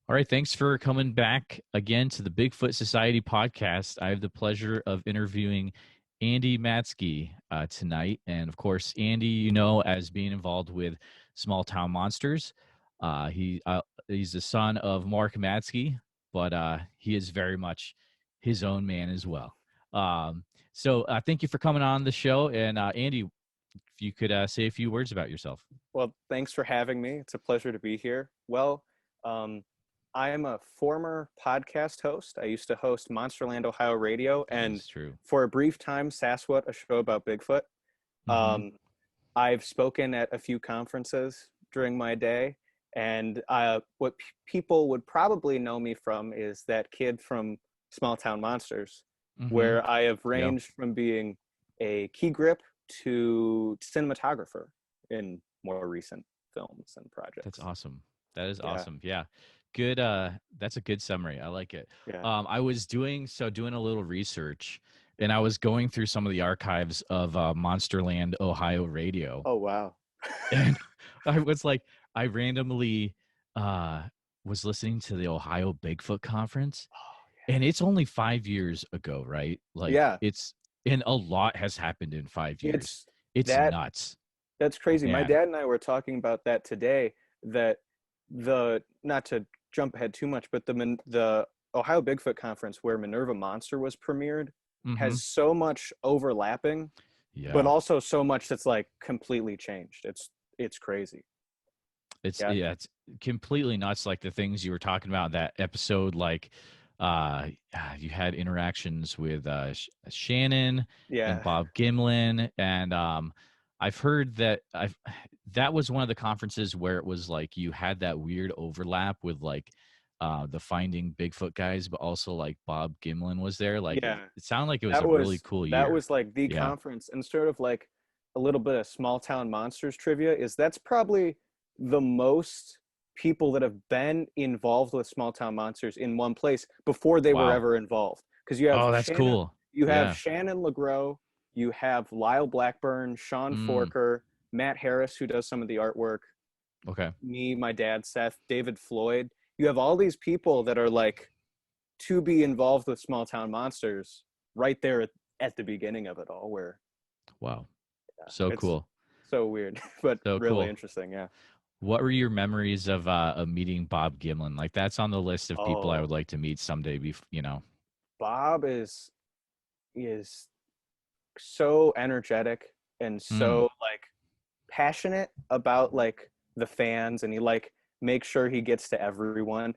All right, thanks for coming back again to the Bigfoot Society podcast. I have the pleasure of interviewing Andy Matzke tonight. And of course, Andy, as being involved with Small Town Monsters. He's the son of Mark Matzke, but he is very much his own man as well. So thank you for coming on the show. And Andy, if you could say a few words about yourself. Well, thanks for having me. It's a pleasure to be here. Um, I am a former podcast host. I used to host Monsterland, Ohio Radio, That and is true. for a brief time, Sasquatch, a show about Bigfoot. Mm-hmm. Um, I've spoken at a few conferences during my day, and what people would probably know me from is that kid from Small Town Monsters, Mm-hmm. where I have Yep. ranged from being a key grip to cinematographer in more recent films and That's projects. awesome. That is Yeah, awesome. Yeah. Good that's a good summary. I like it. yeah. I was doing a little research and I was going through some of the archives of Monsterland Ohio radio Oh, wow. and I was like I randomly uh was listening to the Ohio Bigfoot conference and it's only 5 years ago, right? Like Yeah, it's and a lot has happened in 5 years. it's It's that nuts. that's crazy. My Man. dad and I were talking about that today, that the not to jump ahead too much, but the Ohio Bigfoot conference where Minerva Monster was premiered Mhm. has so much overlapping, but Yeah. also so much that's like completely changed. It's crazy. It's Yeah. yeah, it's completely nuts. Like the things you were talking about in that episode, like you had interactions with Shannon and Yeah. Bob Gimlin, and I've heard that that was one of the conferences where it was like you had that weird overlap with like the Finding Bigfoot guys, but also like Bob Gimlin was there. Like Yeah. it sounded like it was That a really was cool that year. was like the Yeah. conference, and sort of like a little bit of small town monsters trivia is that's probably the most people that have been involved with small town monsters in one place before they were Wow. ever involved. Because you have Oh, that's Shannon, cool. you have Yeah. Shannon LeGros, you have Lyle Blackburn, Sean Mm, Forker, Matt Harris, who does some of the artwork, okay. me, my dad, Seth, David Floyd. You have all these people that are like to be involved with small town monsters right there at the beginning of it all, where Wow. yeah, So it's cool. so weird but So really cool. interesting. Yeah. What were your memories of meeting Bob Gimlin? Like that's on the list of people I would Oh, like to meet someday. Bob is so energetic and Mm. so like passionate about like the fans, and he like makes sure he gets to everyone.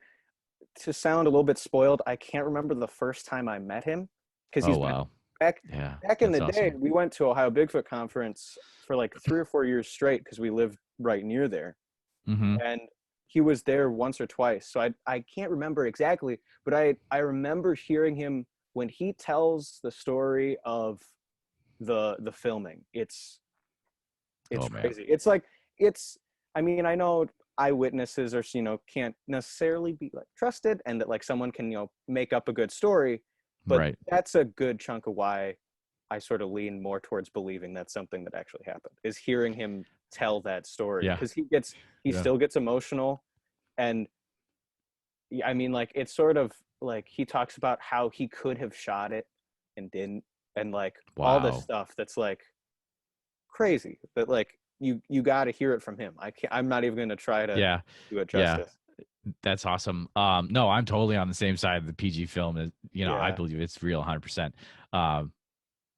To sound a little bit spoiled, I can't remember the first time I met him, because Oh he's been wow. back Yeah, back in that's the day. awesome. We went to Ohio Bigfoot conference for like 3 or 4 years straight because we lived right near there, Mm-hmm. and he was there once or twice. So I can't remember exactly, but I remember hearing him when he tells the story of the filming. It's Oh man. crazy. It's like it's I mean, I know eyewitnesses are, can't necessarily be like trusted, and that like someone can, make up a good story, but Right. that's a good chunk of why I sort of lean more towards believing that's something that actually happened, is hearing him tell that story, Yeah. because he Yeah. still gets emotional. And I mean, like, it's sort of like he talks about how he could have shot it and didn't, and like all this Wow. stuff that's like crazy, but like you got to hear it from him. I'm not even going to try to Yeah. do it Yeah. justice. That's awesome. No, I'm totally on the same side of the PG film. I Yeah. believe it's real 100%. Um,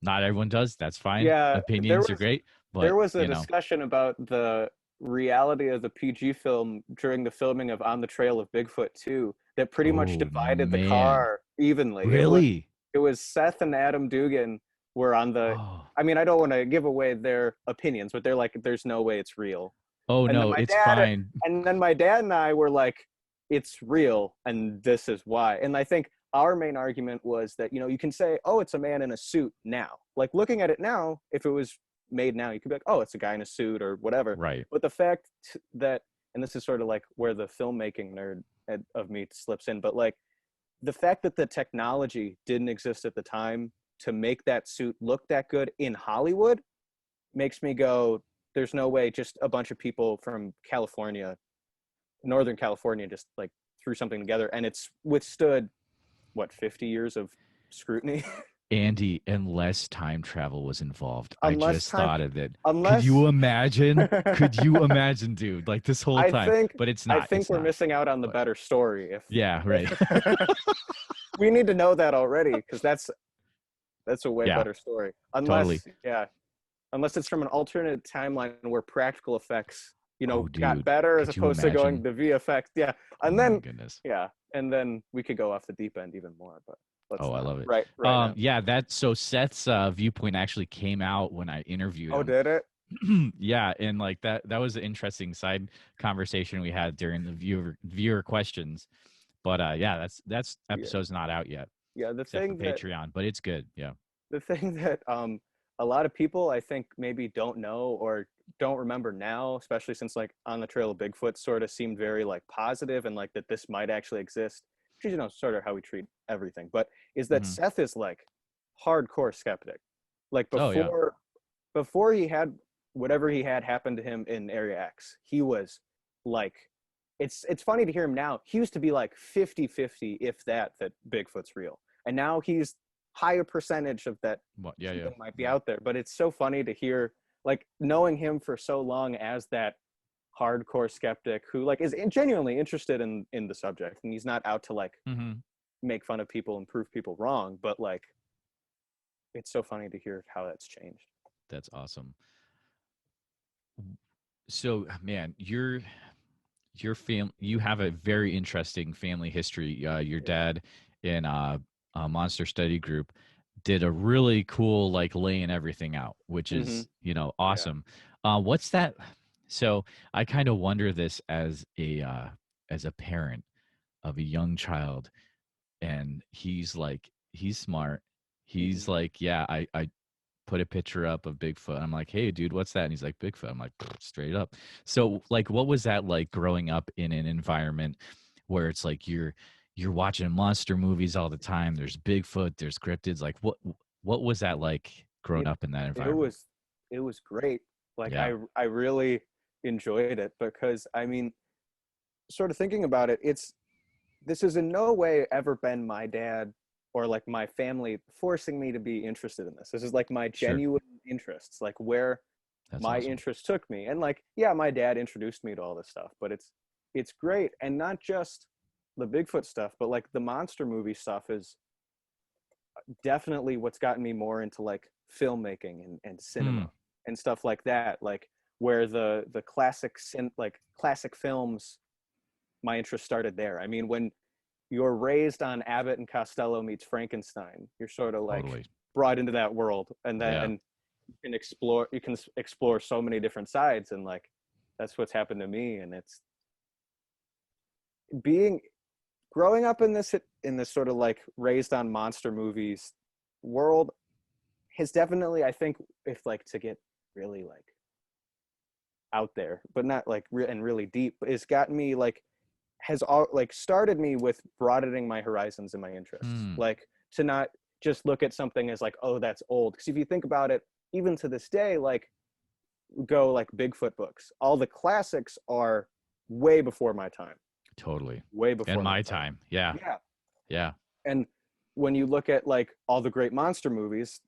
Not everyone does. That's fine. Yeah, Opinions are great, there but was a discussion about the reality of the PG film during the filming of On the Trail of Bigfoot 2 that pretty much oh divided the man. car evenly. Really? It was Seth and Adam Dugan were on the. Oh. I mean, I don't want to give away their opinions, but they're like, "There's no way it's real." Oh And then no, my it's dad, fine. and I were like, "It's real, and this is why." And I think our main argument was that, you can say, "Oh, it's a man in a suit" now. Like, looking at it now, if it was made now, you could be like, "Oh, it's a guy in a suit" or whatever. Right. But the fact that, and this is sort of like where the filmmaking nerd of me slips in, but like the fact that the technology didn't exist at the time to make that suit look that good in Hollywood makes me go, there's no way just a bunch of people from California, Northern California, just like threw something together, and it's withstood what 50 years of scrutiny. Andy, unless time travel was involved, I unless just time thought of it. Could unless you imagine? Could you imagine, dude? Like this whole I time, think but it's I not. think It's we're not. missing out on the But better story if yeah, right. we need to know that already, because that's a way Yeah, better story. totally. Unless it's from an alternate timeline where practical effects, Oh, got dude, better as could you opposed to going imagine? to VFX. Yeah. Oh And my then, goodness. and then we could go off the deep end even more, but let's Oh, I not love it. right now. Yeah, so Seth's viewpoint actually came out when I interviewed Oh, him. did it? Yeah, and like that was an interesting side conversation we had during the viewer questions. But yeah, that's Yeah. episode's not out yet, Yeah. except for Patreon, but it's good. Yeah. The thing that a lot of people I think maybe don't know or don't remember now, especially since like On the Trail of Bigfoot sort of seemed very like positive and like that this might actually exist, which is sort of how we treat everything, but is that Hmm. Seth is like hardcore skeptic. Like Oh yeah. before he had whatever he had happen to him in Area X, he was like, it's funny to hear him now. He used to be like 50-50, if that Bigfoot's real, and now he's higher percentage of that What? Yeah, yeah, something might be yeah. out there. But it's so funny to hear, like, knowing him for so long as that hardcore skeptic who like is genuinely interested in the subject, and he's not out to like Hmm. make fun of people and prove people wrong, but like it's so funny to hear how that's changed. That's awesome. So, man, your fam you have a very interesting family history. Your Yeah. dad in a monster study group did a really cool like laying everything out, which Mm-hmm. is Yeah. awesome. What's that? So I kind of wonder this as a parent of a young child, and he's smart. Mm-hmm. He's like, yeah, I put a picture up of Bigfoot. I'm like, hey, dude, what's that? And he's like, Bigfoot. I'm like, straight up. So, like, what was that like growing up in an environment where it's like you're watching monster movies all the time? There's Bigfoot, there's cryptids. Like, what was that like growing It up in that it environment? was it was great. Like Yeah, I really enjoyed it because I mean, sort of thinking about it, this has in no way ever been my dad or like my family forcing me to be interested in this. This is like my sure. genuine interests, like where That's my awesome. interest took me. And like, yeah, my dad introduced me to all this stuff, but it's great. And not just the Bigfoot stuff, but like the monster movie stuff is definitely what's gotten me more into like filmmaking and Hmm. cinema and stuff like that. Like where the classic films, my interest started there. I mean, when you're raised on Abbott and Costello meets Frankenstein, you're sort of like Totally. brought into that world, and Yeah. then you can explore so many different sides, and like that's what's happened to me. And it's being growing up in this sort of like raised on monster movies world has definitely, I think, if like to get really like out there, but not like and really deep, it's gotten me like has all like started me with broadening my horizons and my interests, Hmm. like to not just look at something as like, oh, that's old, because if you think about it, even to this day, like go like Bigfoot books, all the classics are way before my time, Totally. way And before my my time. time. Yeah. Yeah. Yeah. And when you look at like all the great monster movies,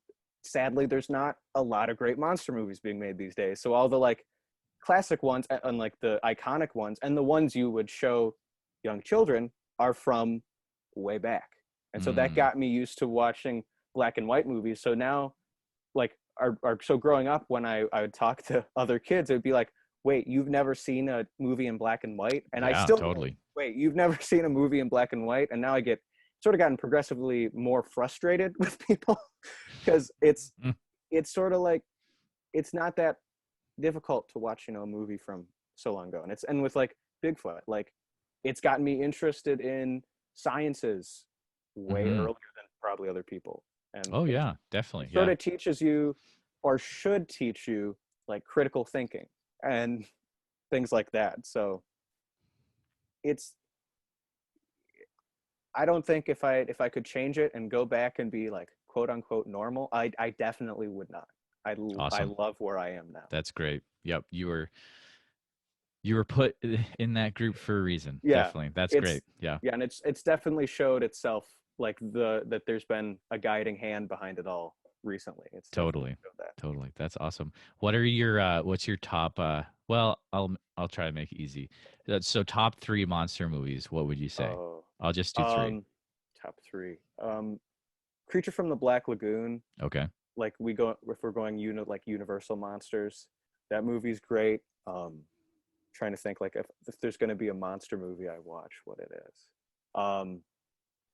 sadly there's not a lot of great monster movies being made these days. So all the like classic ones and like the iconic ones and the ones you would show young children are from way back. And so that Hmm. got me used to watching black and white movies. So now like so growing up, when I would talk to other kids, it would be like, wait, you've never seen a movie in black and white? And I Yeah, still go, totally. wait, you've never seen a movie in black and white? And now I get sort of gotten progressively more frustrated with people because it's sort of like it's not that difficult to watch a movie from so long ago. And with like Bigfoot, like it's gotten me interested in sciences way Hmm. earlier than probably other people. And Oh it yeah, definitely. sort Yeah. of teaches you, or should teach you, like critical thinking and things like that. So it's I don't think if I could change it and go back and be like quote unquote normal, I definitely would not. I Awesome. love where I am now. That's great. Yep. You were put in that group for a reason. Yeah, Definitely. That's it's great. Yeah. yeah, and it's definitely showed itself like that there's been a guiding hand behind it all recently. It's definitely Totally. showed that. Totally. That's awesome. What are your what's your top well, I'll try to make it easy. So top 3 monster movies, what would you say? Oh, I'll just do 3. um, top three. Creature from the Black Lagoon. Okay. Like we go if we're going like Universal monsters. That movie's great. Trying to think like if there's going to be a monster movie I watch, what it is. Um,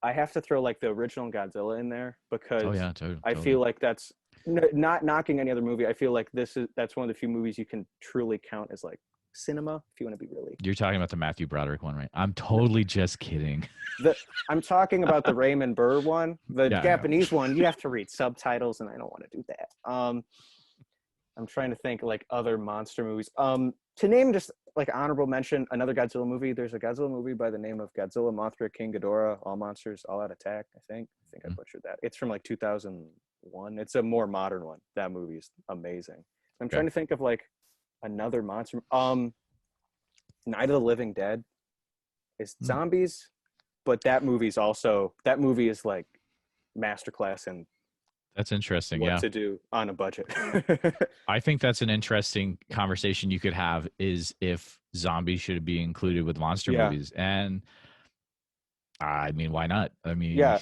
I have to throw like the original Godzilla in there Oh because yeah, I totally. feel like that's not knocking any other movie. I feel like that's one of the few movies you can truly count as like cinema if you want to be really. You're talking about the Matthew Broderick one, right? I'm totally just kidding. The I'm talking about the Raymond Burr one, the Yeah, I know. Japanese one. You have to read subtitles, and I don't want to do that. I'm trying to think like other monster movies. To name just like honorable mention, another Godzilla movie. There's a Godzilla movie by the name of Godzilla, Mothra, King Ghidorah, All Monsters, All Out Attack. I think I butchered that. It's from like 2001. It's a more modern one. That movie is amazing. I'm trying to think of like another monster. Night of the Living Dead is zombies, but that movie is like masterclass in That's interesting. what Yeah. to do on a budget. I think that's an interesting conversation you could have is if zombies should be included with monster Yeah. movies. And I mean, why not? I mean, Yeah,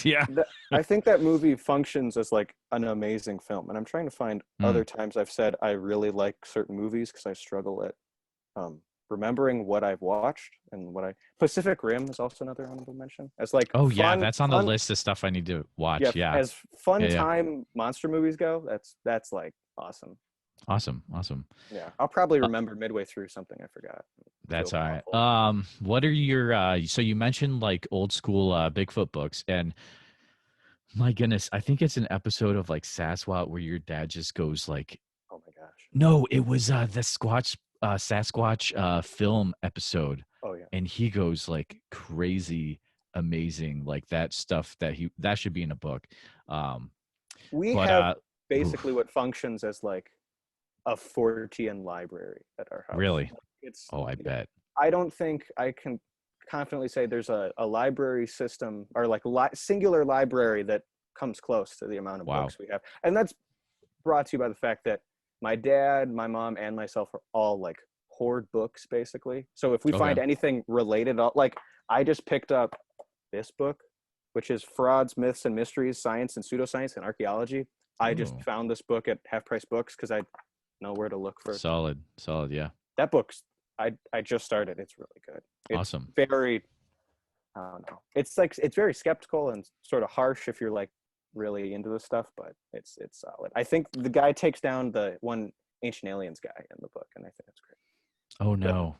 yeah. I think that movie functions as like an amazing film, and I'm trying to find other times I've said I really like certain movies because I struggle at remembering what I've watched and what I. Pacific Rim is also another honorable mention as like Oh yeah, fun, that's on the fun. list of stuff I need to Yeah, watch. Yeah. as fun Yeah. time monster movies go, that's like awesome. Awesome. Yeah, I'll probably remember midway through something I forgot. That's Feel all right. awful. What are your so you mentioned like old school Bigfoot books, and my goodness, I think it's an episode of like Sasquatch where your dad just goes like, Oh my gosh. no, it was the Sasquatch film episode, Oh yeah. and he goes like crazy amazing, like that stuff that should be in a book. We But have oof, basically what functions as like a Fortean library at our house. really? It's Oh, I bet. I don't think I can confidently say there's a library system or like singular library that comes close to the amount of Wow. books we have. And that's brought to you by the fact that my dad, my mom, and myself are all like hoard books basically. So if we find Okay. anything related, like I just picked up this book, which is Frauds, Myths, and Mysteries, Science and Pseudoscience and Archaeology. I just Oh, found this book at Half Price Books because I know where to look for solid. Yeah. that book's I just started. It's really good. It's Awesome. very I don't know. It's like it's very skeptical and sort of harsh if you're like really into this stuff, but it's solid. I think the guy takes down the one Ancient Aliens guy in the book, and I think that's great. Oh The no.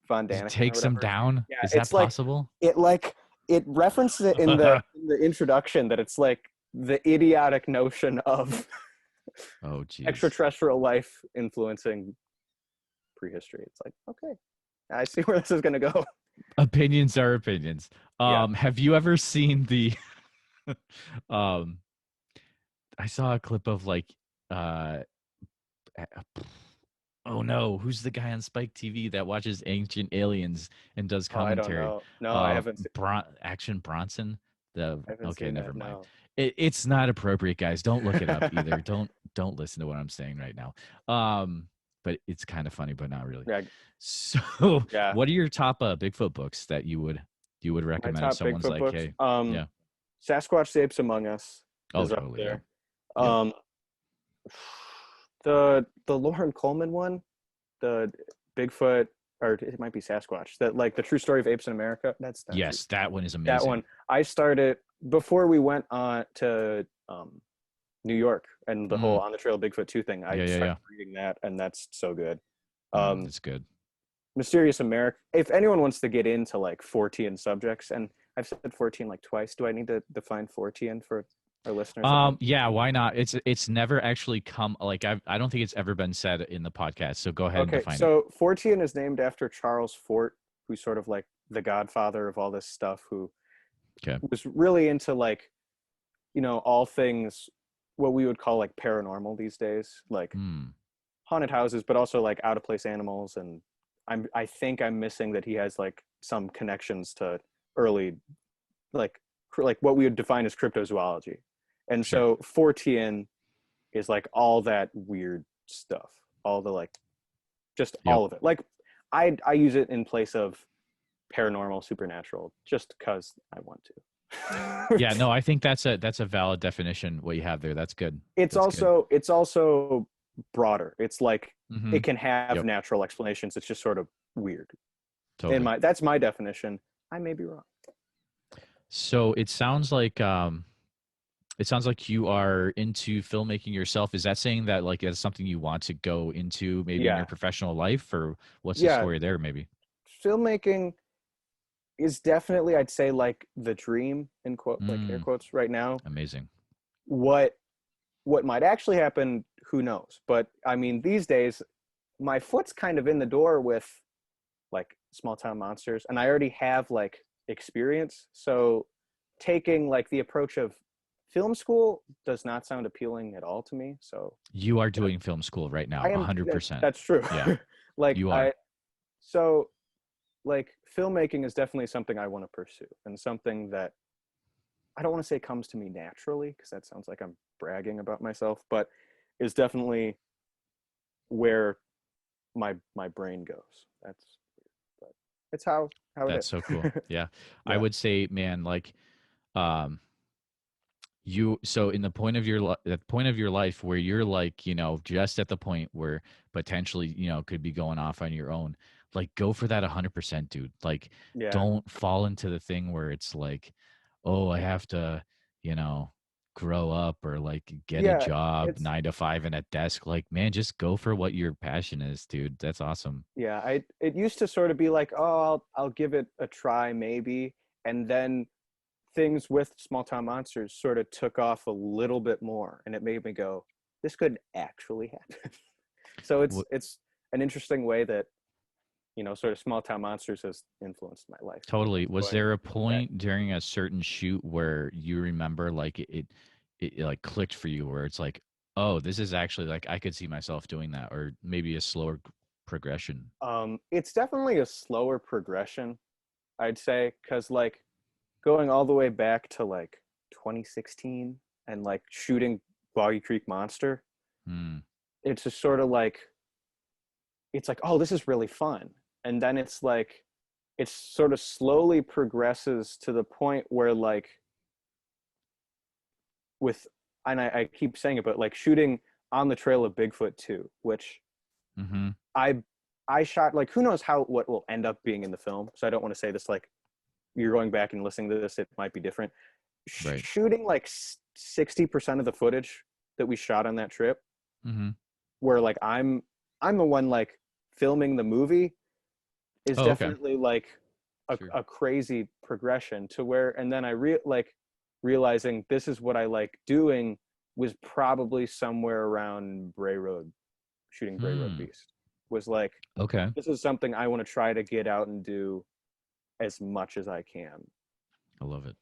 Von It Daniken or takes them whatever. down? Yeah, Is that it's like possible? it references it in the introduction that it's like the idiotic notion of Oh geez. extraterrestrial life influencing prehistory. It's like, okay, I see where this is going to go. Opinions are opinions. Yeah. Have you ever seen the um I saw a clip of like uh oh no, who's the guy on Spike TV that watches Ancient Aliens and does Oh, I don't commentary? know. No, I haven't. Action Bronson. I haven't Okay, seen never that. mind. No. It's not appropriate, guys. Don't look it up either. Don't listen to what I'm saying right now. But it's kind of funny, but not really. Yeah. So, Yeah. what are your top Bigfoot books that you would My recommend if top someone's Bigfoot like, books. hey, yeah, Sasquatch: The Apes Among Us oh, is up totally, yeah, there. yep. Um, the Lauren Coleman one, the Bigfoot, or it might be Sasquatch. That like the true story of apes in America. That's Yes, that one is that amazing. one. I started before we went on to New York and the whole On the Trail of Bigfoot 2 thing. I started reading that, and that's so good. It's good. Mysterious America. If anyone wants to get into like Fortean subjects, and I've said Fortean like twice, do I need to define Fortean for our listeners at home? Yeah, why not? It's never actually come like I don't think it's ever been said in the podcast. So go ahead and Okay, define it. so Fortean is named after Charles Fort, who's sort of like the godfather of all this stuff, who was really into like, all things what we would call like paranormal these days, like haunted houses, but also like out of place animals and I think I'm missing that he has like some connections to early, like what we would define as cryptozoology. And Sure. so Fortean is like all that weird stuff, all the like, just Yep. all of it. Like I use it in place of paranormal, supernatural, just because I want to. Yeah, no, I think that's a valid definition what you have there. That's good. It's That's good. also broader. It's like Mm-hmm. it can have Yep. natural explanations. It's just sort of weird. Totally. That's my definition. I may be wrong. So it sounds like you are into filmmaking yourself. Is that saying that like it's something you want to go into maybe in your Yeah. professional life, or what's the Yeah. story there maybe? Filmmaking is definitely, I'd say, like the dream in quote, like air Mm, quotes right now. amazing. What might actually happen, who knows? But I mean, these days, my foot's kind of in the door with like small town monsters, and I already have like experience. So taking like the approach of film school does not sound appealing at all to me. So You are doing film school right now, I am 100%. that's true. Yeah, Like you are. so like filmmaking is definitely something I want to pursue, and something that I don't want to say comes to me naturally, because that sounds like I'm bragging about myself, but is definitely where my brain goes. That's, but it's how it That's is. so cool. Yeah. I Yeah. would say, man, like um you so in the point of your at the point of your life where you're like, just at the point where potentially, could be going off on your own, like go for that 100%, dude. Like Yeah. don't fall into the thing where it's like, oh, I have to, you know, grow up or like get a Yeah. job It's 9 to 5 in a desk. Like, man, just go for what your passion is, dude. That's awesome. yeah. It used to sort of be like, oh, I'll give it a try maybe, and then things with small town monsters sort of took off a little bit more, and it made me go, this could actually happen. So it's an interesting way that, sort of small town monsters has influenced my life. Totally. Was Going there a back. point during a certain shoot where you remember like it like clicked for you where it's like, oh, this is actually like I could see myself doing that, or maybe a slower progression? It's definitely a slower progression, I'd say, because like going all the way back to like 2016 and like shooting Boggy Creek Monster, Hmm. it's just sort of like, it's like, oh, this is really fun. And then it's like, it sort of slowly progresses to the point where like with, and I keep saying it, but like shooting On the Trail of Bigfoot 2, which Mm-hmm. I I shot, like, who knows what will end up being in the film. So I don't want to say this like you're going back and listening to this, it might be different. Right. Shooting like 60% of the footage that we shot on that trip, Mm-hmm. where like I'm the one like filming the movie, is Oh, okay. definitely like Sure. a crazy progression to where, and then realizing this is what I like doing, was probably somewhere around Bray Road, shooting Bray Road Hmm. Beast, was like, Okay. this is something I want to try to get out and do as much as I can. I love it.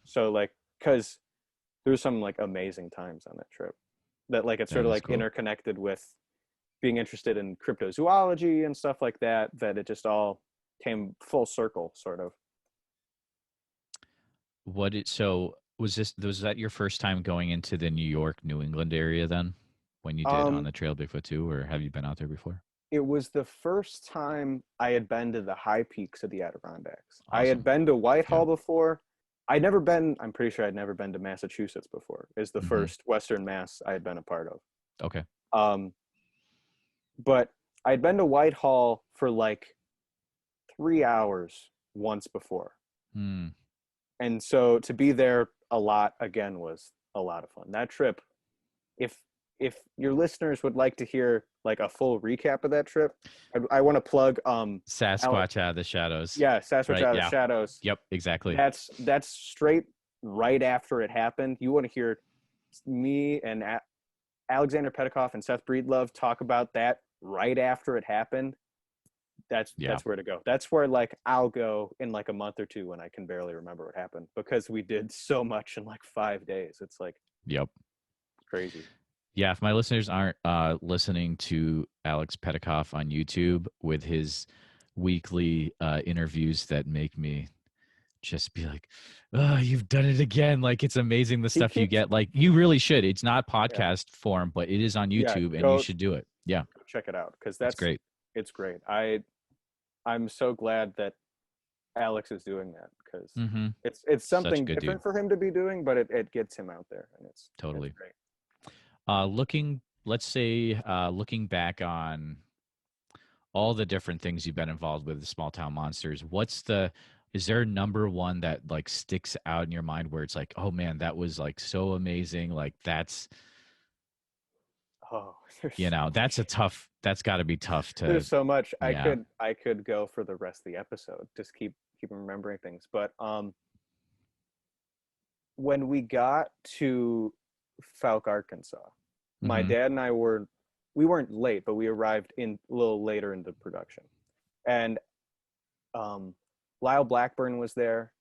So like, because there's some like amazing times on that trip, that like it's That sort of is like cool. interconnected with being interested in cryptozoology and stuff like that, that it just all came full circle sort of. So was that your first time going into the New York, New England area then when you did On um the Trail Bigfoot 2, or have you been out there before? it was the first time I had been to the high peaks of the Adirondacks. I had Awesome. been to Yeah. Whitehall before. I'd never been, I'm pretty sure I'd never been to Massachusetts before. Is the Mm-hmm. first Western Mass I had been a part of. Okay. um but I'd been to Whitehall for like 3 hours once before. Hmm. And so to be there a lot again was a lot of fun. That trip, if your listeners would like to hear like a full recap of that trip, I want to plug Sasquatch out of the shadows. yeah, Sasquatch Right? Out of the Yeah. Shadows. Yep, exactly. That's straight right after it happened. You want to hear me and Alexander Petikoff and Seth Breedlove talk about that right after it happened. Yeah. That's where to go. That's where like I'll go in like a month or two when I can barely remember what happened, because we did so much in like 5 days. It's like Yep. crazy. Yeah, if my listeners aren't listening to Alex Petikoff on YouTube with his weekly interviews that make me just be like, oh, you've done it again. Like, it's amazing the He stuff you keeps, get. Like, you really should. It's not yeah, podcast form, but it is on yeah, YouTube and you go should do it. Yeah, check it out because it's that's great. it's great. I'm so glad that Alex is doing that because Mm-hmm. it's Such a something good dude. different for him to be doing, but it gets him out there, and it's Totally. great. Let's say, looking back on all the different things you've been involved with, the small town monsters, is there number one that like sticks out in your mind where it's like, oh man, that was like so amazing. Like Oh, there's so that's much. that's gotta be tough to, There's so much. yeah. I could go for the rest of the episode. Just keep remembering things. But when we got to Falk, Arkansas, my Mm-hmm. dad and we weren't late, but we arrived in a little later into production. And um, Lyle Blackburn was there,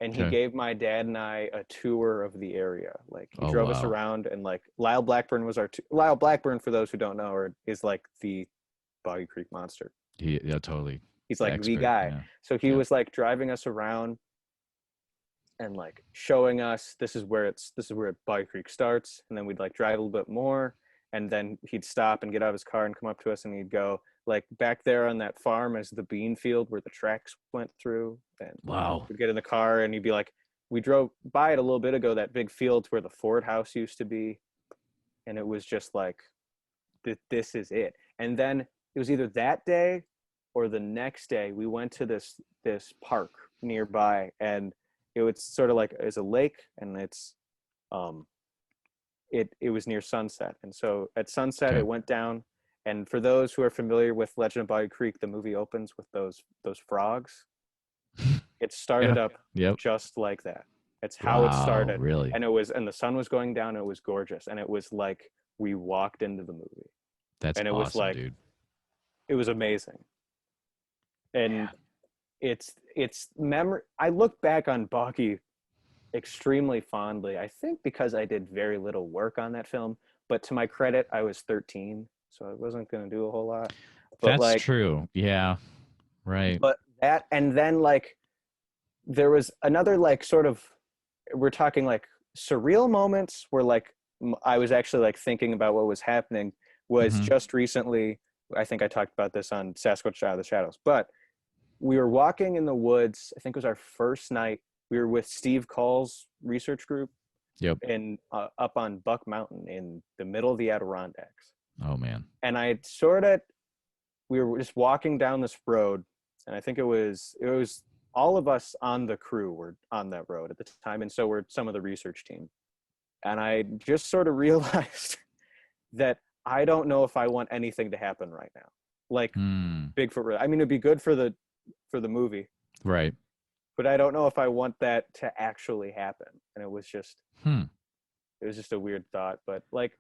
and he Okay. gave my dad and I a tour of the area. Like he Oh drove us wow. around, and like Lyle Blackburn was Lyle Blackburn. For those who don't know, is like the Boggy Creek Monster. Yeah, totally. He's The like the expert. guy. Yeah. So he Yeah. was like driving us around and like showing us this is where Boggy Creek starts, and then we'd like drive a little bit more, and then he'd stop and get out of his car and come up to us, and he'd go like back there on that farm is the bean field where the tracks went through, and Wow. we'd get in the car and he'd be like, we drove by it a little bit ago, that big field where the Ford house used to be, and it was just like this is it. And then it was either that day or the next day we went to this park nearby, and it was sort of like it's a lake, and um it was near sunset, and so at sunset Okay. it went down. And for those who are familiar with Legend of Boggy Creek, the movie opens with those frogs. It Yeah. started up Yep. just like that. It's how it Wow. started. Really? And the sun was going down, it was gorgeous, and it was like we walked into the movie, That's and it was awesome, like dude. it was amazing. And Man. it's memory. I look back on Boggy extremely fondly. I think because I did very little work on that film, but to my credit, I was 13, so I wasn't going to do a whole lot. But That's like, true. Yeah. Right. but that, and then like, there was another like sort of, we're talking like surreal moments where like I was actually like thinking about what was happening. Was Mm-hmm. just recently, I think I talked about this on Sasquatch Out of the Shadows, but we were walking in the woods. I think it was our first night. We were with Steve Call's research group Yep. in up on Buck Mountain in the middle of the Adirondacks. Oh man. And we were just walking down this road, and I think it was all of us on the crew were on that road at the time, and so were some of the research team. And I just sort of realized that I don't know if I want anything to happen right now. Like Hmm. Bigfoot, I mean, it'd be good for the movie, Right. but I don't know if I want that to actually happen. And Hmm. it was just a weird thought. But like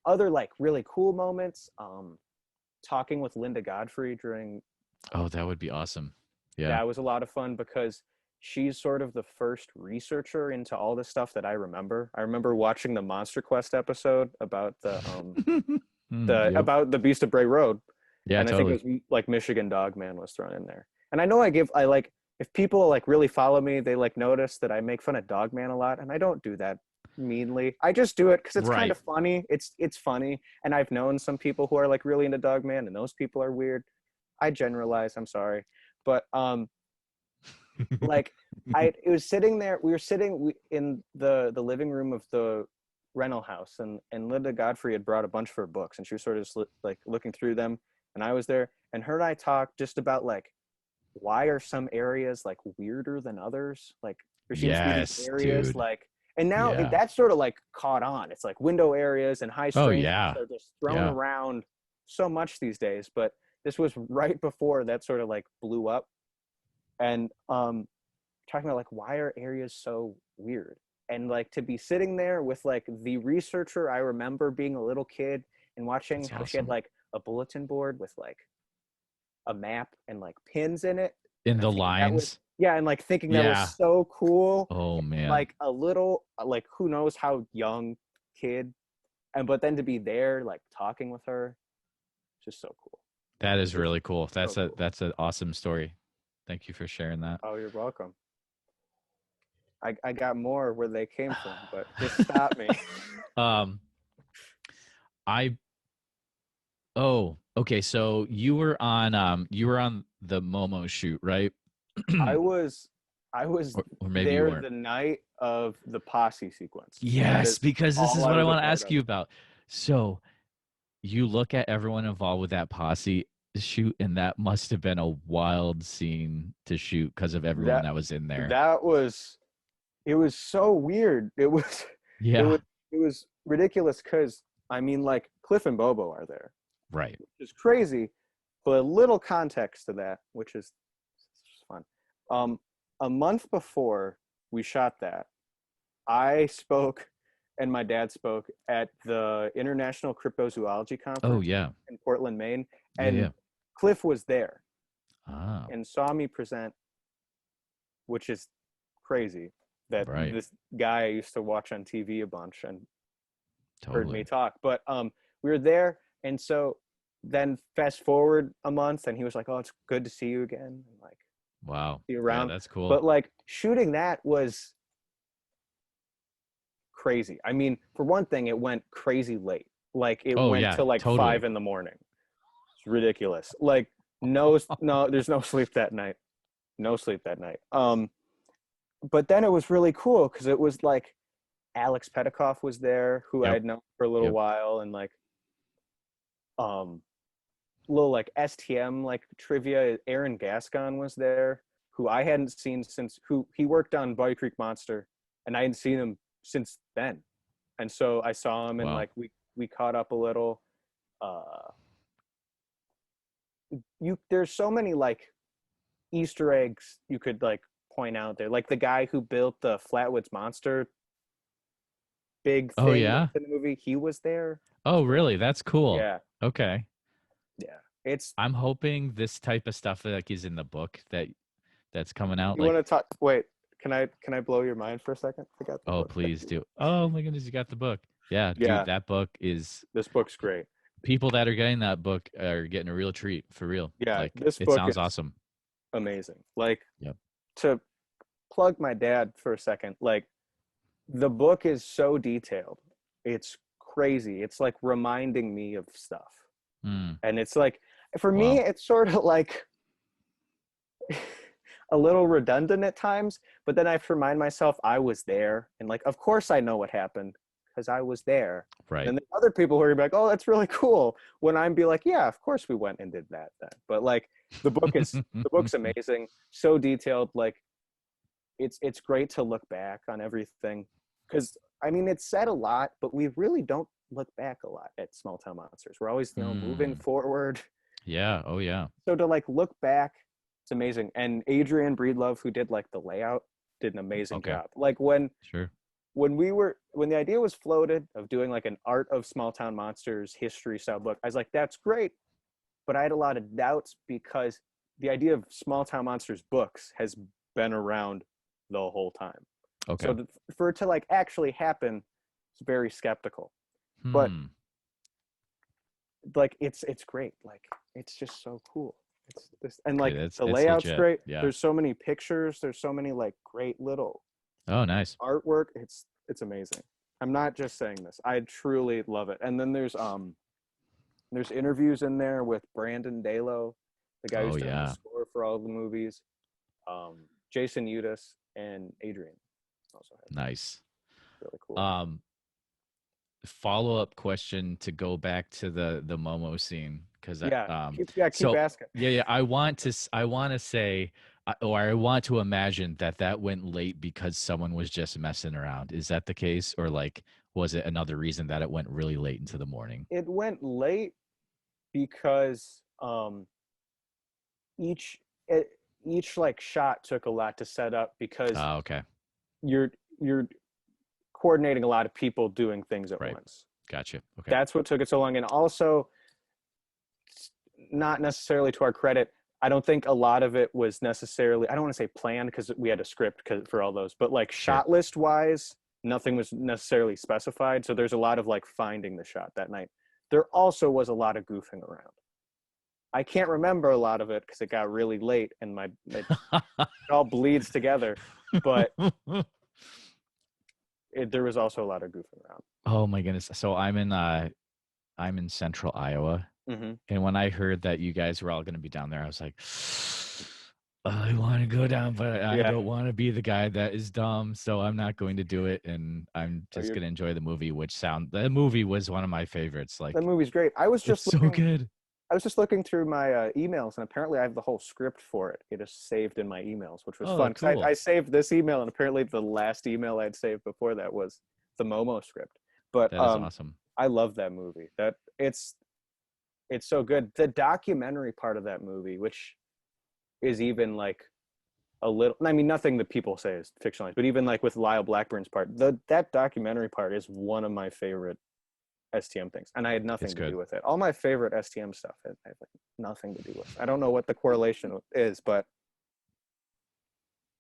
other like really cool moments, talking with Linda Godfrey during Oh, that would be awesome. Yeah. that was a lot of fun because she's sort of the first researcher into all this stuff that I remember. I remember watching the Monster Quest episode about Yep. about the Beast of Bray Road, Yeah, and I think totally. it was like Michigan Dogman was thrown in there. And I know I like, if people like really follow me, they like notice that I make fun of Dogman a lot, and I don't do that meanly. I just do it because it's kind Right. of funny. It's funny, and I've known some people who are like really into Dogman, and those people are weird. I generalize. I'm sorry, but like it was sitting there. We were sitting in the living room of the rental house, and Linda Godfrey had brought a bunch of her books, and she was sort of just like looking through them, and I was there, and her and I talked just about like why are some areas like weirder than others, like there seems to be these Yes, areas dude. like, and now Yeah. that's sort of like caught on. It's like window areas and high Oh strangeness yeah. are just thrown Yeah. around so much these days, but this was right before that sort of like blew up. And talking about like why are areas so weird, and like to be sitting there with like the researcher. I remember being a little kid and watching That's how she had awesome. like a bulletin board with like a map and like pins in it, In and I the thinking that was, lines. yeah, and like thinking that was Yeah. so cool. Oh And man. like a little like who knows how young kid, but then to be there, like talking with her, just so cool. That is really cool. That's so cool. That's an awesome story. Thank you for sharing that. Oh, you're welcome. I got more where they came from, but just stop me. I Oh, okay. So you were on the Momo shoot, right? I was or maybe you there weren't. the night of the posse sequence. That Yes, is because this is all I what I was a want to part ask of. you about. So you look at everyone involved with that posse shoot, and that must have been a wild scene to shoot because of everyone that was in there. That was, it was so weird. It was it Yeah. was it was ridiculous because I mean, like, Cliff and Bobo are there, Right. which is crazy, but a little context to that, which is fun. A month before we shot that, I spoke and my dad spoke at the International Cryptozoology Oh Conference yeah. in Portland, Maine, Yeah, and yeah. Cliff was there Ah, and saw me present, which is crazy that right. this guy I used to watch on TV a bunch and heard me Totally. talk. But we were there, and so then fast forward a month, and he was like, "Oh, it's good to see you again." And, like, Wow. see you Yeah, around. that's cool. But like shooting that was crazy. I mean, for one thing, it went crazy late. Like it Oh went yeah, to like totally. 5 in the morning. It's ridiculous. Like no, there's no sleep that night. No sleep that night. But then it was really cool because it was like Alex Petikoff was there, who I Yep. had known for a little Yep. while, and like um little like STM like trivia. Aaron Gascon was there, who I hadn't seen since who he worked on Boy Creek Monster, and I hadn't seen him since then. And so I saw him, and Wow. like we caught up a little. Uh, there's so many like Easter eggs you could like point out there, like the guy who built the Flatwoods Monster big Oh thing yeah. that's in the movie. He was there. Oh So really? That's cool. yeah, Okay. yeah. It's I'm hoping this type of stuff that like is in the book that's coming out. you want Like, to talk? Wait, can I blow your mind for a second? I got the oh book. please do. Oh my goodness, you got the book. Yeah, dude, Yeah, that book is this book's great. people that are getting that book are getting a real treat for real. Yeah, Like, this it book sounds is awesome. amazing. Like, Yep. to plug my dad for a second, like the book is so detailed. It's crazy. It's like reminding me of stuff. Mm, And it's like, for me, wow. it's sort of like a little redundant at times, but then I have to remind myself I was there. And like, of course I know what happened because I was there. Right. And then other people who are like, oh, that's really cool. When I'm be like, yeah, of course we went and did that then. But like the book's amazing, so detailed. Like it's great to look back on everything. Cause I mean it's said a lot, but we really don't look back a lot at Small Town Monsters. We're always, moving Mm, forward. yeah. Oh yeah. So to like look back, it's amazing. And Adrian Breedlove, who did like the layout, did an amazing Okay. job. Like when Sure. when the idea was floated of doing like an Art of Small Town Monsters history style book, I was like, that's great. But I had a lot of doubts because the idea of Small Town Monsters books has been around the whole time. Okay. So for it to like actually happen, it's very skeptical. But Hmm. like it's great. Like it's just so cool. It's this, and Okay, like that's the it's layout's legit. great. Yeah. There's so many pictures. There's so many like great little Oh, nice. artwork. It's amazing. I'm not just saying this. I truly love it. And then there's interviews in there with Brandon Dalo, the guy Oh who's done the yeah. score for all the movies. Jason Udis and Adrian also has Nice. really cool. Um, Follow-up question to go back to the Momo scene because I Yeah, keep so asking. yeah, I want to say or I want to imagine that went late because someone was just messing around. Is that the case, or like was it another reason that it went really late into the morning? It went late because each each like shot took a lot to set up because Okay. you're coordinating a lot of people doing things at Right. once. Gotcha. Okay. That's what took it so long. And also, not necessarily to our credit, I don't think a lot of it was necessarily, I don't want to say planned because we had a script for all those, but like Sure. shot list wise, nothing was necessarily specified. So there's a lot of like finding the shot that night. There also was a lot of goofing around. I can't remember a lot of it because it got really late and it all bleeds together. But there was also a lot of goofing around. Oh my goodness. So I'm in central Iowa. Mm-hmm. And when I heard that you guys were all going to be down there, I was like, I want to go down, but I don't want to be the guy that is dumb, so I'm not going to do it. And I'm just going to enjoy the movie, the movie was one of my favorites. Like, that movie's great. I was just so good. I was just looking through my emails, and apparently I have the whole script for it. It is saved in my emails, which was fun. Cool. I saved this email, and apparently the last email I'd saved before that was the Momo script. But that is awesome. I love that movie. It's so good. The documentary part of that movie, which is even like a little, I mean, nothing that people say is fictionalized, but even like with Lyle Blackburn's part, that documentary part is one of my favorite STM things, and I had nothing to do with it. All my favorite STM stuff I have like nothing to do with. I don't know what the correlation is, but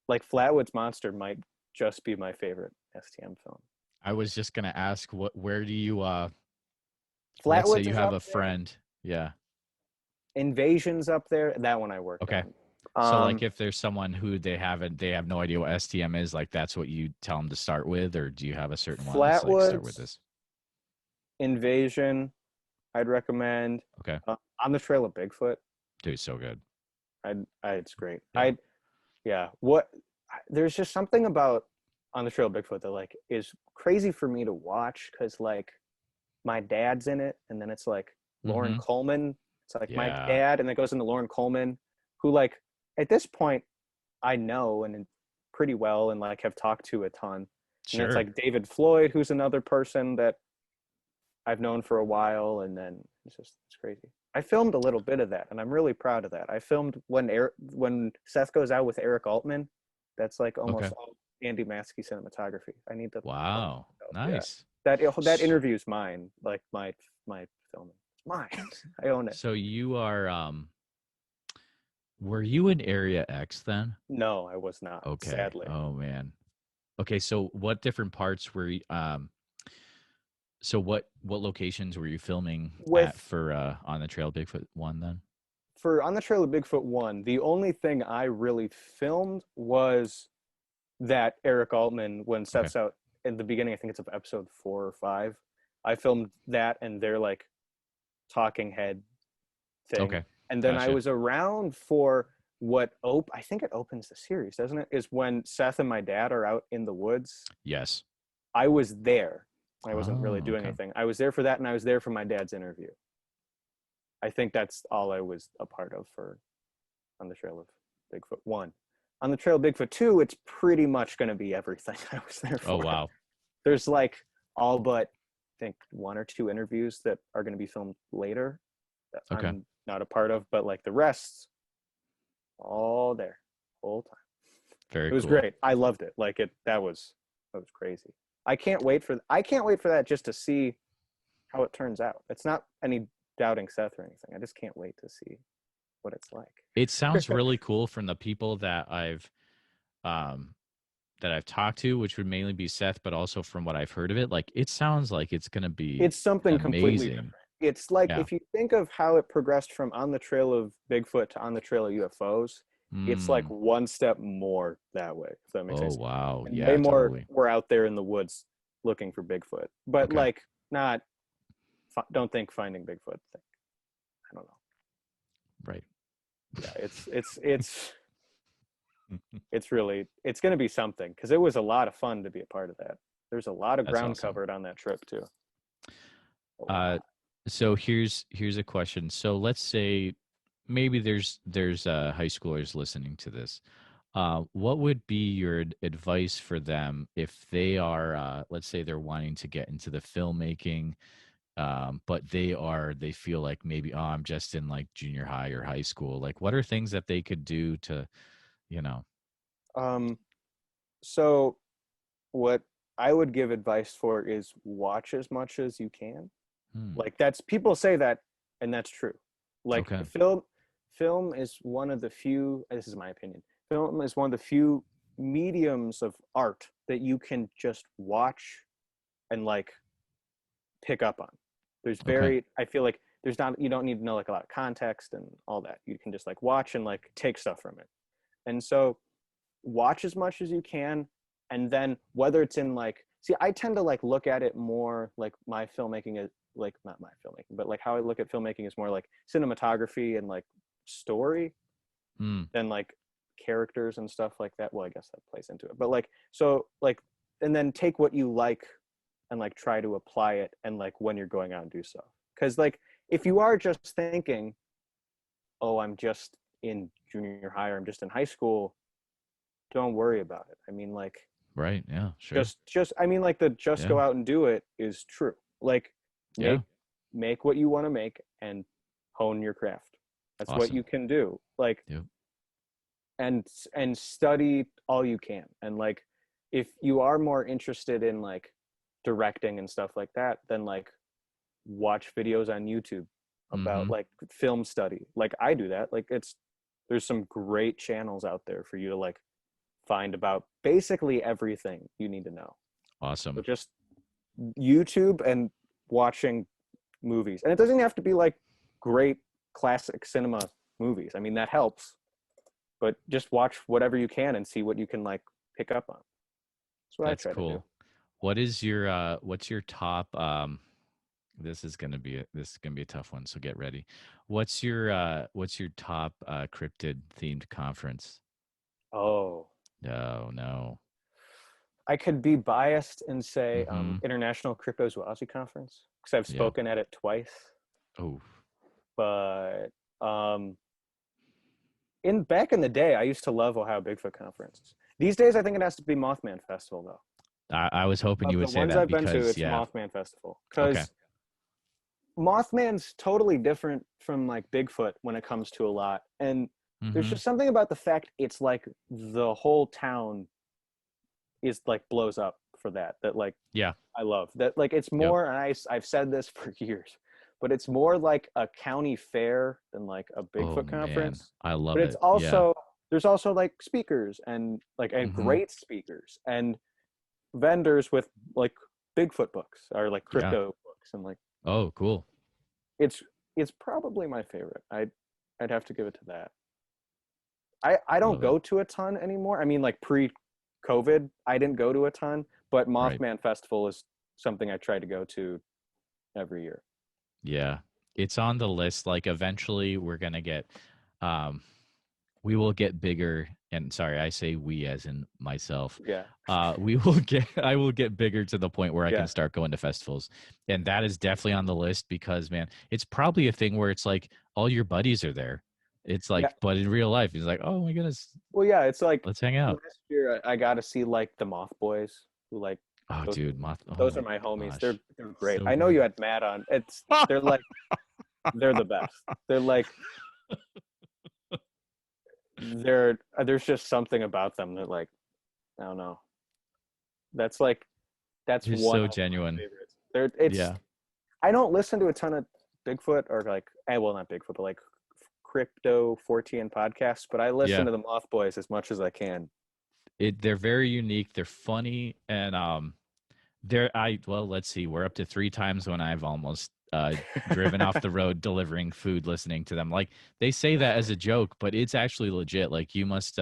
like Flatwoods Monster might just be my favorite STM film. I was just gonna ask, where do you Flatwoods? Let's say you have a friend, yeah. Invasion's up there. That one I worked on. So like if there's someone who they have no idea what STM is, like that's what you tell them to start with, or do you have a certain one? Flatwoods, like, start with this. Invasion, I'd recommend. Okay. On the Trail of Bigfoot. Dude, so good. It's great. Yeah. There's just something about On the Trail of Bigfoot that like is crazy for me to watch, because like my dad's in it, and then it's like Lauren Coleman. It's like my dad, and it goes into Lauren Coleman, who like at this point I know and pretty well and like have talked to a ton. Sure. And it's like David Floyd, who's another person that I've known for a while, and then it's crazy. I filmed a little bit of that, and I'm really proud of that. I filmed when Seth goes out with Eric Altman. That's like almost all Andy Matzke cinematography. I need to. Wow, nice. Yeah. That interview's mine. Like my filming, it's mine. I own it. So you are. Were you in Area X then? No, I was not. Okay. Sadly. Oh man. Okay, so what different parts were you, so what locations were you filming at for On the Trail of Bigfoot 1 then? For On the Trail of Bigfoot 1, the only thing I really filmed was that Eric Altman, when Seth's out in the beginning, I think it's of episode 4 or 5, I filmed that and their like talking head thing. Okay. And then I was around for I think it opens the series, doesn't it? Is when Seth and my dad are out in the woods. Yes. I was there. I wasn't really doing anything. I was there for that, and I was there for my dad's interview. I think that's all I was a part of for On the Trail of Bigfoot 1. On the Trail of Bigfoot 2, it's pretty much going to be everything I was there for. Oh, wow. There's like all but, I think, 1 or 2 interviews that are going to be filmed later that I'm not a part of, but like the rest, all there, whole time. It was great. I loved it. Like that was crazy. I can't wait for that just to see how it turns out. It's not any doubting Seth or anything. I just can't wait to see what it's like. It sounds really cool from the people that I've talked to, which would mainly be Seth, but also from what I've heard of it, like it sounds like it's going to be something completely different. It's like if you think of how it progressed from On the Trail of Bigfoot to On the Trail of UFOs, it's like one step more that way, if that makes sense. Oh, wow. And way more totally. We're out there in the woods looking for Bigfoot. But like don't think Finding Bigfoot. Think, I don't know. Right. Yeah, it's really, it's going to be something, because it was a lot of fun to be a part of that. There's a lot of ground covered on that trip too. So here's a question. So let's say maybe there's high schoolers listening to this. What would be your advice for them if they are, let's say they're wanting to get into the filmmaking, but they feel like maybe, I'm just in like junior high or high school. Like, what are things that they could do to, So what I would give advice for is watch as much as you can. Like people say that, and that's true. Like film is one of the few, this is my opinion, film is one of the few mediums of art that you can just watch and like pick up on. There's very, I feel like there's not, you don't need to know like a lot of context and all that. You can just like watch and like take stuff from it. And so watch as much as you can. And then whether it's in like, see, I tend to like look at it more like my filmmaking is like, not my filmmaking, but like how I look at filmmaking is more like cinematography and like story than like characters and stuff like that. Well, I guess that plays into it, but like, so like, and then take what you like and like try to apply it and like when you're going out and do so. Because like if you are just thinking, oh, I'm just in junior high or I'm just in high school, don't worry about it. I mean, like, right, yeah, sure. Just I mean, like the go out and do it is true. Like make what you want to make and hone your craft. That's what you can do. Like and study all you can. And like if you are more interested in like directing and stuff like that, then like watch videos on YouTube about like film study. Like I do that. Like there's some great channels out there for you to like find about basically everything you need to know. Awesome. So just YouTube and watching movies. And it doesn't have to be like great classic cinema movies. I mean, that helps. But just watch whatever you can and see what you can like pick up on. That's what I try to do. What is your what's your top this is gonna be a tough one, so get ready. What's your top cryptid themed conference? Oh. No. I could be biased and say International Cryptozoology Conference because I've spoken at it twice. Oh. But back in the day, I used to love Ohio Bigfoot Conference. These days, I think it has to be Mothman Festival, though. I was hoping you would say that. The ones I've been to, it's Mothman Festival. Because Mothman's totally different from like Bigfoot when it comes to a lot. And there's just something about the fact it's like the whole town is like blows up for that like I love that. Like it's more, and I've said this for years, but it's more like a county fair than like a Bigfoot conference. Man. I love it. But it's also there's also like speakers and like great speakers and vendors with like Bigfoot books or like crypto books and like cool. It's probably my favorite. I'd have to give it to that. I don't go to a ton anymore. I mean, like pre-COVID, I didn't go to a ton, but Mothman Festival is something I try to go to every year. Yeah, it's on the list. Like eventually we're going to get, we will get bigger. And sorry, I say we as in myself. Yeah. I will get bigger to the point where I can start going to festivals. And that is definitely on the list because, man, it's probably a thing where it's like all your buddies are there. It's like, but in real life, it's like, oh my goodness. Well, yeah, it's like, let's hang out. Last year, I got to see like the Moth Boys, who like, those are my homies. They're great. So I know you had Matt on. They're like, they're the best. They're like, there's just something about them that like, I don't know. That's one so genuine. I don't listen to a ton of Bigfoot or like, well, not Bigfoot, but like crypto 14 podcasts, but I listen to the Moth Boys as much as I can. They're very unique. They're funny, and let's see. We're up to 3 times when I've almost driven off the road delivering food, listening to them. Like they say that as a joke, but it's actually legit. Like you must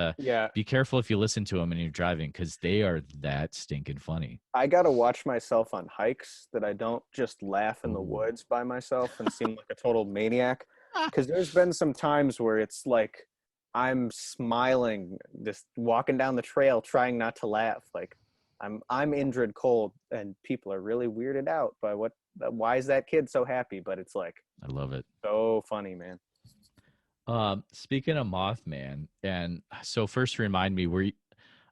be careful if you listen to them and you're driving because they are that stinking funny. I gotta watch myself on hikes that I don't just laugh in the woods by myself and seem like a total maniac. Because there's been some times where it's like I'm smiling, just walking down the trail, trying not to laugh. Like I'm Indrid Cold, and people are really weirded out by why is that kid so happy? But it's like I love it. So funny, man. Speaking of Mothman, and so first remind me,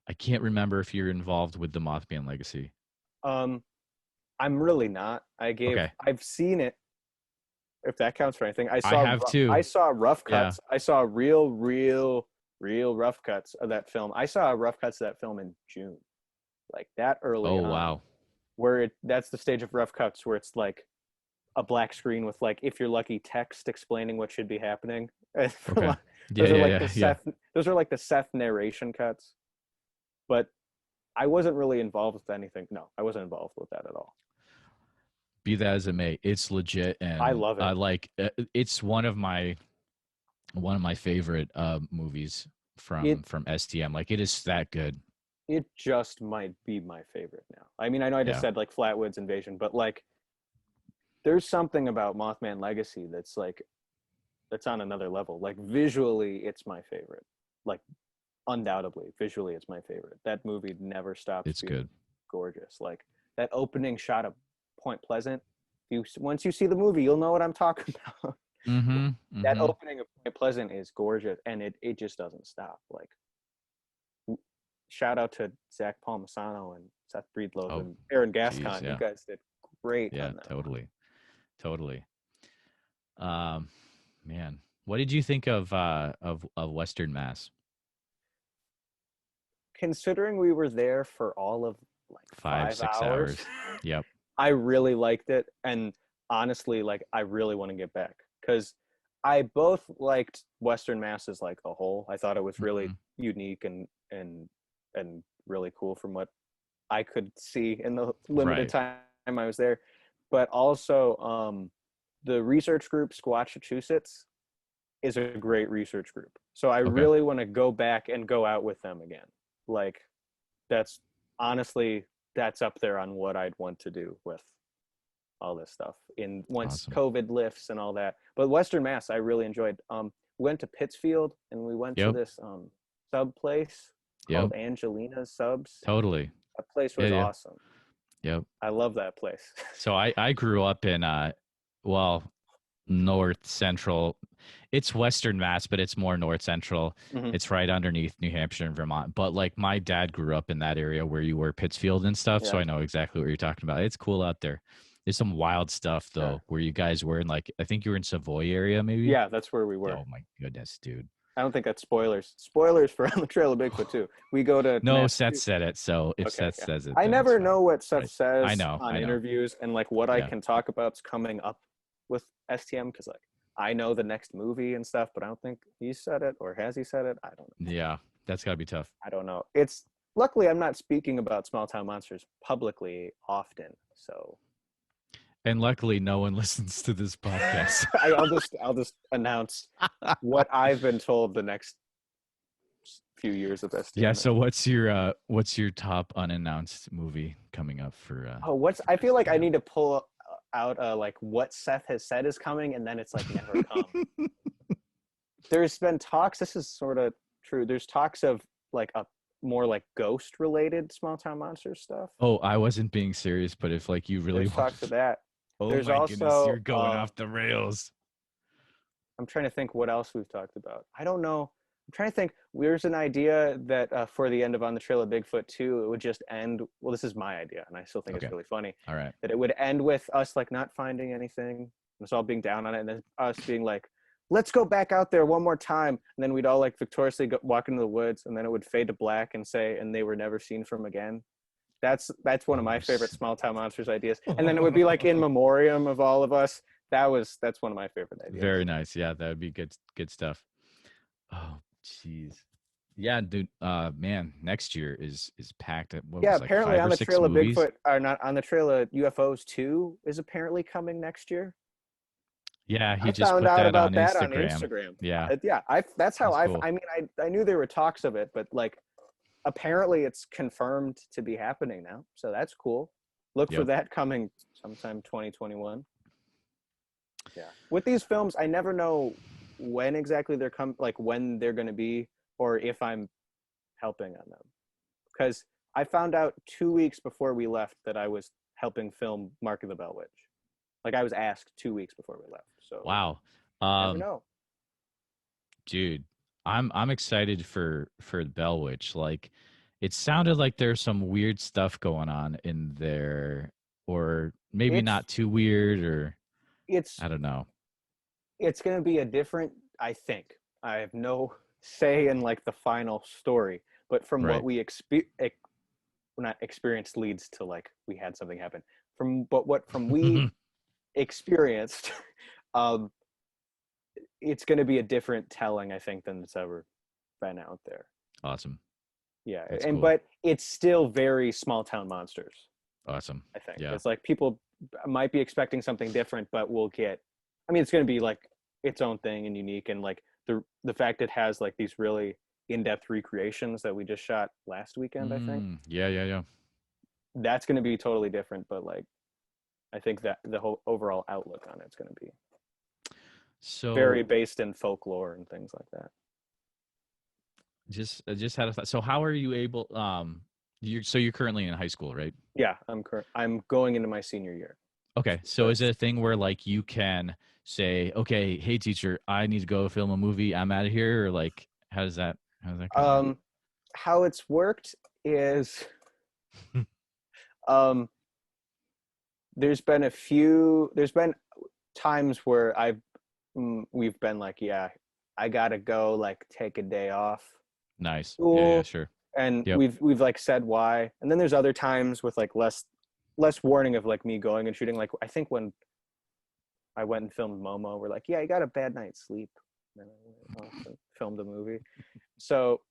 I can't remember if you're involved with the Mothman Legacy. I'm really not. I've seen it. If that counts for anything, I saw rough cuts. I saw real rough cuts of that film. I saw rough cuts of that film in June, like that early. Oh wow! Where that's the stage of rough cuts where it's like a black screen with like, if you're lucky, text explaining what should be happening. Those are like the Seth narration cuts. but I wasn't really involved with anything. No, I wasn't involved with that at all. Be that as it may, it's legit, I and love I it. like it's one of my favorite movies It from STM. Like it is that good. it just might be my favorite now. I mean, I know I just Yeah, said like Flatwoods Invasion, but like there's something about Mothman Legacy that's like that's on another level. Like visually, it's my favorite. Like undoubtedly, visually, it's my favorite. That movie never stops it's being good. gorgeous. Like that opening shot of Point Pleasant. Once you see the movie, you'll know what I'm talking about. Mm-hmm. That Mm-hmm. opening of Point Pleasant is gorgeous, and it just doesn't stop. Like shout out to Zach Palmisano and Seth Breedlove Oh, and Aaron geez, Gascon. You yeah, guys did great yeah, on that one. totally, totally. Um, man, what did you think of Western Mass? Considering we were there for all of like Five, 5 hours, 6 hours. Yep. I really liked it. And honestly, like I really want to get back because I both liked Western Mass as like a whole. I thought it was really Mm-hmm. unique and really cool from what I could see in the limited Right. time I was there. But also, the research group Squatchachusetts is a great research group. So I Okay. really want to go back and go out with them again. Like that's honestly that's up there on what I'd want to do with all this stuff in once Awesome. COVID lifts and all that. But Western Mass I really enjoyed. We went to Pittsfield and we went to Yep. this sub place Yep. called Angelina's Subs. Totally. That place Yeah. was Yeah. awesome. Yep. I love that place. So I grew up in well, north central. It's Western Mass, but it's more north central. Hmm. It's right underneath New Hampshire and Vermont. But like my dad grew up in that area where you were, Pittsfield and stuff, so Yeah, I know exactly what you're talking about. It's cool out there. There's some wild stuff sure. though, where you guys were in, like, I think you were in Savoy area maybe. Yeah, that's where we were. Oh my goodness, dude. I don't think that's spoilers. Spoilers for On the Trail of Bigfoot too. We go to No, Seth Massachusetts. said it, so if Okay, Seth yeah. says it, I then it's never fine. know what Seth But I says know, on I know. interviews and like what I Yeah. can talk about's coming up with STM because like I know the next movie and stuff, but I don't think he said it or has he said it? I don't know. Yeah. That's gotta be tough. I don't know. It's luckily I'm not speaking about small town monsters publicly often, so And luckily no one listens to this podcast. I'll just announce what I've been told the next few years of Yeah, STM. so what's your top unannounced movie coming up for Oh, I feel like I STM? need to pull out like what Seth has said is coming, and then it's like never come. There's been talks. This is sort of true. There's talks of like a more like ghost related small town monster stuff. Oh, I wasn't being serious, but if like you really There's want talks of that. Oh There's my goodness, also you're going off the rails. I'm trying to think what else we've talked about. I don't know. I'm trying to think. There's an idea that for the end of On the Trail of Bigfoot 2, it would just end. Well, this is my idea, and I still think Okay. it's really funny. All right. That it would end with us like not finding anything, us all being down on it, and then us being like, "Let's go back out there one more time." And then we'd all like victoriously walk into the woods, and then it would fade to black and say, "And they were never seen from again." That's one of my favorite small town monsters ideas. And then it would be like in memoriam of all of us. That's one of my favorite ideas. Very nice. Yeah, that would be good stuff. Oh, jeez. Yeah, dude. Man, next year is packed. What Yeah, was like apparently 5 On or the 6 Trail of movies? Bigfoot, or not On the Trail of UFOs 2 is apparently coming next year. Yeah, he I just found put out that on about that on Instagram. Instagram. Yeah, Yeah, that's how that's cool. I mean, I knew there were talks of it, but like apparently it's confirmed to be happening now. So that's cool. Look for Yep. that coming sometime 2021. Yeah. With these films, I never know when exactly like when they're going to be or if I'm helping on them. Because I found out 2 weeks before we left that I was helping film Mark of the Bell Witch. Like I was asked 2 weeks before we left. So Wow. never know. Dude, I'm excited for the Bell Witch. Like, it sounded like there's some weird stuff going on in there, or maybe It's not too weird, or it's I don't know. it's going to be a different. I think I have no say in like the final story, but from what Right. we not experienced leads to like we had something happen. From we experienced, um, it's going to be a different telling, I think, than it's ever been out there. Awesome. Yeah, That's and cool. but it's still very small town monsters. Awesome. I think Yeah. it's like people might be expecting something different, but we'll get. I mean, it's going to be like its own thing and unique, and like the fact it has like these really in-depth recreations that we just shot last weekend. I think Yeah, yeah, yeah. that's going to be totally different, but like I think that the whole overall outlook on it's going to be very So based in folklore and things like that. just had a thought. So how are you able you're currently in high school, right? Yeah, I'm going into my senior year. Okay. So is it a thing where like you can say, okay, hey teacher, I need to go film a movie. I'm out of here, or like how does that kind of work? How it's worked is um there's been times where we've been like, yeah, I gotta go like take a day off Nice. Yeah, yeah, school, sure. and Yep. we've like said why, and then there's other times with like less warning of like me going and shooting. Like I think when I went and filmed Momo, we're like, yeah, you got a bad night's sleep, and then I went off and filmed the movie. So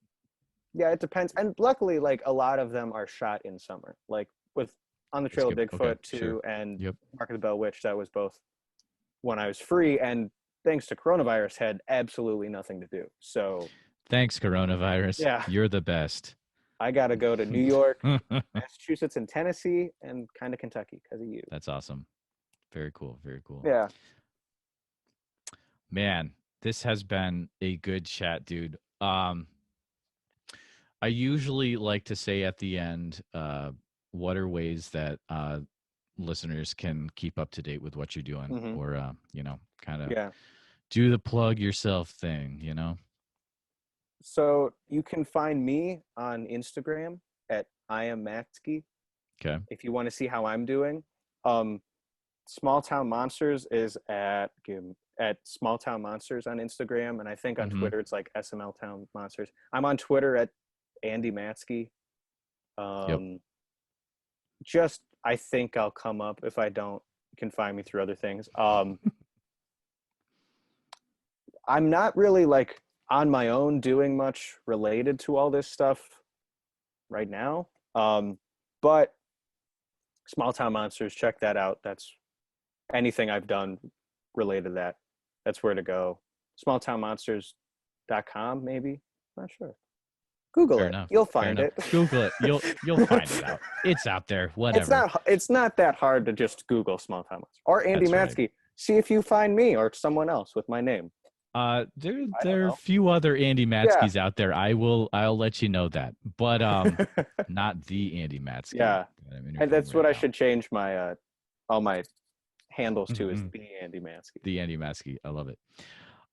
yeah, it depends, and luckily like a lot of them are shot in summer, like with On the That's Trail of good. Okay, Bigfoot sure. 2 and Yep. Mark of the Bell Witch. That was both when I was free, and thanks to coronavirus, had absolutely nothing to do. So Thanks, coronavirus. yeah, You're the best. I got to go to New York, Massachusetts, and Tennessee, and kind of Kentucky because of you. That's awesome. Very cool. Very cool. Yeah. Man, this has been a good chat, dude. I usually like to say at the end, what are ways that listeners can keep up to date with what you're doing, Hmm. or kind of Yeah. do the plug yourself thing, So you can find me on Instagram at I am Matzke Okay. if you want to see how I'm doing. Um, Small Town Monsters is at Small Town Monsters on Instagram, and I think on Mm-hmm. Twitter it's like SML Town Monsters. I'm on Twitter at Andy Matzke. Yep. Just I think I'll come up. If I don't, you can find me through other things. I'm not really like on my own doing much related to all this stuff right now. But Small Town Monsters, check that out. That's anything I've done related to that. That's where to go. Smalltownmonsters.com, maybe. Not sure. Google Fair it. enough. You'll Fair find enough. it. Google it. You'll find it out. It's out there. It's Whatever. not that hard to just Google Small Town Monsters or Andy That's right. Matzke. See if you find me or someone else with my name. There I don't there are a know. few other Andy Yeah. Matzkes out there. I'll let you know that, but not the Andy Matzke Yeah. that I'm And interviewing that's what right I now. should change my all my handles to is Mhm. the Andy Matzke. The Andy Matzke. I love it.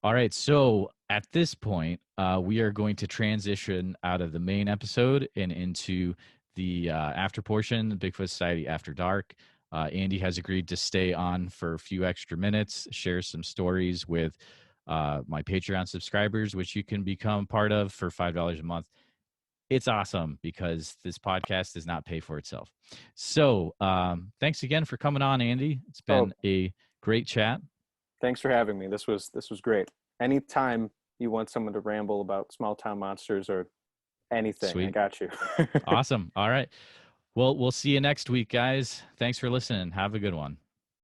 All right, so at this point, we are going to transition out of the main episode and into the after portion, the Bigfoot Society After Dark. Andy has agreed to stay on for a few extra minutes, share some stories with my Patreon subscribers, which you can become part of for $5 a month. It's awesome because this podcast does not pay for itself. So thanks again for coming on, Andy. It's Oh, been a great chat. thanks for having me. This was great. Anytime you want someone to ramble about small town monsters or anything, I Sweet. got you. Awesome. All right. Well, we'll see you next week, guys. Thanks for listening. Have a good one.